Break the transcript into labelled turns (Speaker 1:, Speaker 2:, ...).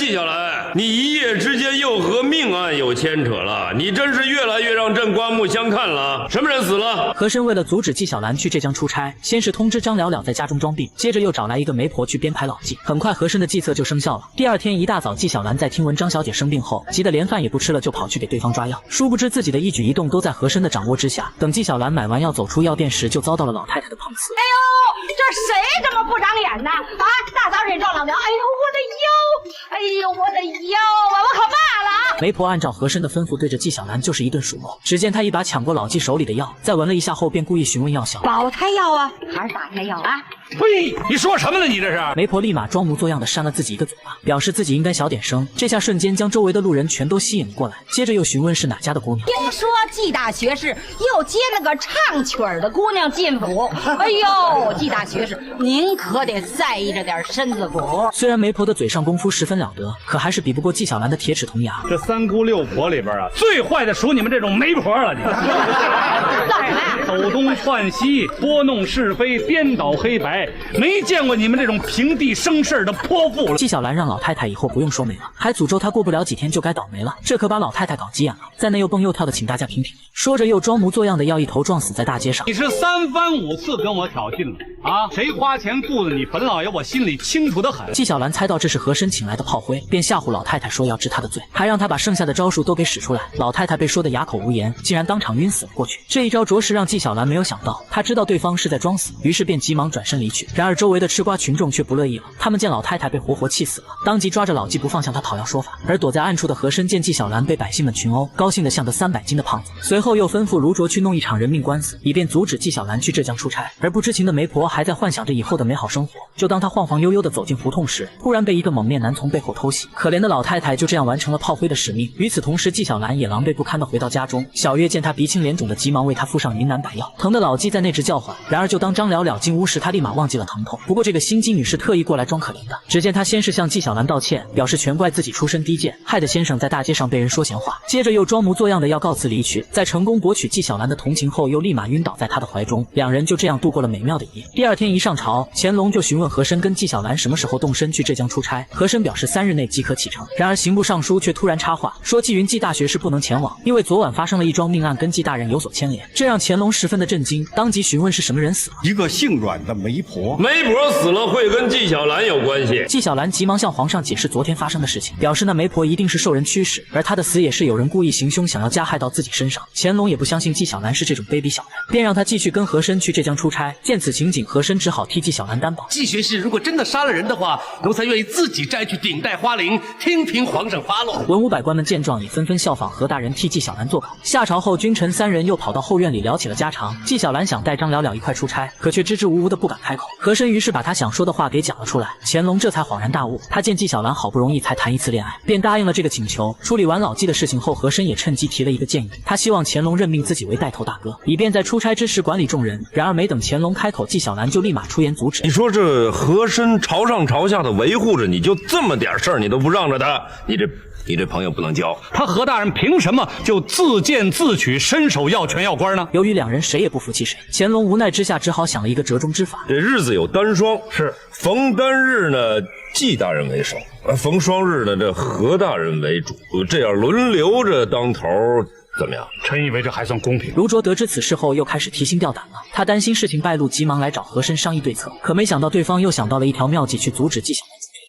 Speaker 1: 纪晓岚，你一夜之间又和命案有牵扯了，你真是越来越让朕刮目相看了。什么人死了？
Speaker 2: 和珅为了阻止纪晓岚去浙江出差，先是通知张了了在家中装病，接着又找来一个媒婆去编排老计。很快和珅的计策就生效了。第二天一大早，纪晓岚在听闻张小姐生病后，急得连饭也不吃了，就跑去给对方抓药。殊不知自己的一举一动都在和珅的掌握之下。等纪晓岚买完药走出药店时，就遭到了老太太的碰瓷。
Speaker 3: 哎呦，这谁这么不长眼呢？啊，大早上撞了苗，哎呦我的腰，哎呦我的腰啊，我可怕了啊！
Speaker 2: 媒婆按照和珅的吩咐，对着纪晓岚就是一顿数落。只见他一把抢过老纪手里的药，再闻了一下后，便故意询问药效：
Speaker 3: 保胎药啊，还是打胎药啊？
Speaker 4: 呸！你说什么呢？你这是？
Speaker 2: 媒婆立马装模作样的扇了自己一个嘴巴，表示自己应该小点声。这下瞬间将周围的路人全都吸引了过来，接着又询问是哪家的姑娘。
Speaker 3: 听说纪大学士又接了个唱曲儿的姑娘进府，哎呦，纪大学士，您可得在意着点身子骨。
Speaker 2: 虽然媒婆的嘴上功夫十分了得，可还是比不过纪晓岚的铁齿铜牙。
Speaker 4: 这三姑六婆里边啊，最坏的属你们这种媒婆了。你
Speaker 3: 干什么呀？
Speaker 4: 走东窜西，拨弄是非，颠倒黑白，没见过你们这种平地生事的泼妇了。
Speaker 2: 纪晓岚让老太太以后不用说媒了，还诅咒她过不了几天就该倒霉了，这可把老太太搞急眼了，在那又蹦又跳的请大家评评。说着又装模作样的要一头撞死在大街上。
Speaker 4: 你是三番五次跟我挑衅了啊！谁花钱雇的你本老爷，我心里清楚的很。
Speaker 2: 纪晓岚猜到这是和珅请来的炮灰，便吓唬老太太说要治她的罪，还让她把剩下的招数都给使出来。老太太被说得哑口无言，竟然当场晕死了过去。这一招着实让纪晓岚没有想到，他知道对方是在装死，于是便急忙转身离去。然而周围的吃瓜群众却不乐意了，他们见老太太被活活气死了，当即抓着老纪不放，向他讨要说法。而躲在暗处的和珅见纪晓岚被百姓们群殴，高兴得像个300斤的胖子，随后又吩咐卢卓去弄一场人命官司，以便阻止纪晓岚去浙江出差。而不知情的媒婆还在幻想着以后的美好生活，就当他晃晃悠悠地走进胡同时，突然被一个蒙面男从背后偷袭，可怜的老太太就这样完成了炮灰的使命。与此同时，纪晓岚也狼狈不堪地回到家中，小月见他鼻青脸肿的，急忙为他敷上云南白药，疼得老纪在那直叫唤。然而就当张了了进屋时，他立马忘记了疼痛。不过这个心机女是特意过来装可怜的。只见她先是向纪晓岚道歉，表示全怪自己出身低贱，害得先生在大街上被人说闲话，接着又装模作样的要告辞离去。在成功博取纪晓岚的同情后，又立马晕倒在他的怀中，两人就这样度过了美妙的一夜。第二天一上朝，乾隆就询问和珅跟纪晓岚什么时候动身去浙江出差，和珅表示3日内即可启程。然而刑部尚书却突然插话，说纪云纪大学士不能前往，因为昨晚发生了一桩命案，跟纪大人有所牵连。这让乾隆十分的震惊，当即询问是什么人死了。
Speaker 5: 一个姓阮的媒婆。
Speaker 1: 媒婆死了会跟纪晓岚有关系？
Speaker 2: 纪晓岚急忙向皇上解释昨天发生的事情，表示那媒婆一定是受人驱使，而她的死也是有人故意行凶，想要加害到自己身上。乾隆也不相信纪晓岚是这种卑鄙小人，便让他继续跟和珅去浙江出差。见此情景，和珅只好替纪晓岚担保。
Speaker 6: 纪学士如果真的杀了人的话，奴才愿意自己摘去顶戴花翎，听凭皇上发落。
Speaker 2: 文武百官们见状也纷纷效仿何大人替纪晓岚做稿。下朝后，君臣3人又跑到后院里聊起了家常。纪晓岚想带张了了一块出差，可却支支吾吾的不敢开口。和珅于是把他想说的话给讲了出来，乾隆这才恍然大悟。他见纪晓岚好不容易才谈一次恋爱，便答应了这个请求。处理完老纪的事情后，和珅也趁机提了一个建议，他希望乾隆任命自己为带头大哥，以便在出差之时管理众人。然而没等乾隆开口，纪晓岚就立马出言阻止。
Speaker 1: 你说这和珅朝上朝下的维护着你，就这么点事儿你都不让着他，你这朋友不能交。
Speaker 4: 他何大人凭什么就自荐自取，伸手要权要官呢？
Speaker 2: 由于两人谁也不服气谁，乾隆无奈之下只好想了一个折中之法。
Speaker 1: 这日子有单双，
Speaker 4: 是
Speaker 1: 逢单日呢纪大人为首，逢双日呢这何大人为主，这样轮流着当头，怎么样？
Speaker 4: 臣以为这还算公平。
Speaker 2: 卢卓得知此事后，又开始提心吊胆了。他担心事情败露，急忙来找和珅商议对策。可没想到对方又想到了一条妙计去阻止纪晓岚。